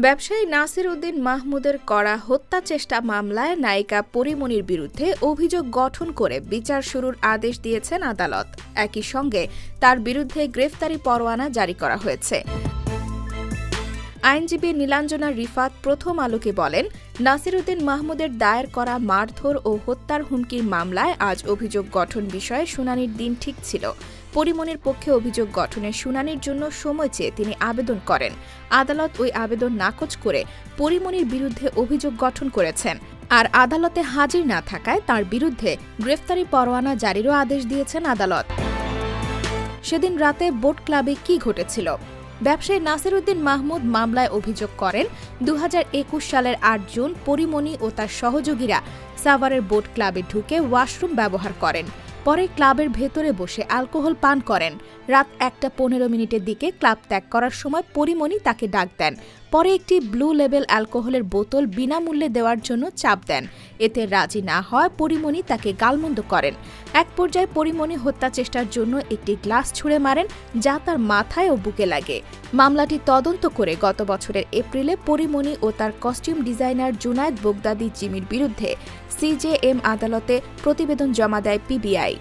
ব্যবসায়ী নাসির উদ্দিন মাহমুদের করা হত্যা চেষ্টা মামলায় নায়িকা পরীমনির বিরুদ্ধে অভিযোগ গঠন করে বিচার শুরুর আদেশ দিয়েছেন আদালত। একই সঙ্গে তার বিরুদ্ধে গ্রেফতারি পরোয়ানা জারি করা হয়েছে। আইনজীবী নীলাঞ্জনা রিফাত প্রথম আলোকে বলেন, নাসির উদ্দিন মাহমুদের দায়ের করা মারধর ও হত্যার হুমকির মামলায় আজ অভিযোগ গঠন বিষয়ে শুনানির দিন ঠিক ছিল। পরীমনির পক্ষে অভিযোগ গঠনের শুনানির জন্য সময় চেয়ে তিনি আবেদন করেন। আদালত ওই আবেদন নাকচ করে পরীমনির বিরুদ্ধে অভিযোগ গঠন করেছেন। আর আদালতে হাজির না থাকায় তার বিরুদ্ধে গ্রেফতারি পরোয়ানা জারিরও আদেশ দিয়েছেন আদালত। সেদিন রাতে বোট ক্লাবে কি ঘটেছিল? ব্যবসায়ী নাসির উদ্দিন মাহমুদ মামলায় অভিযোগ করেন, ২০২১ সালের ৮ জুন পরীমনি ও তার সহযোগীরা সাভারের বোট ক্লাবে ঢুকে ওয়াশরুম ব্যবহার করেন। পরে ক্লাবের ভেতরে বসে অ্যালকোহল পান করেন। রাত ১টা ১৫ দিকে ক্লাব ত্যাগ করার সময় পরীমনি তাকে ডাক দেন। পরে একটি ব্লু লেবেল অ্যালকোহলের বোতল বিনামূল্যে দেওয়ার জন্য চাপ দেন। এতে রাজি না হওয়ায় পরীমনি তাকে গালমন্দ করেন। এক পর্যায়ে পরীমনি হত্যা চেষ্টার জন্য একটি গ্লাস ছুঁড়ে মারেন, যা তার মাথায় ও বুকে লাগে। মামলাটি তদন্ত করে গত বছরের এপ্রিলে পরীমনি ও তার কস্টিউম ডিজাইনার জুনায়েদ বোগদাদি জিমির বিরুদ্ধে সিজেএম আদালতে প্রতিবেদন জমা দেয় পিবিআই।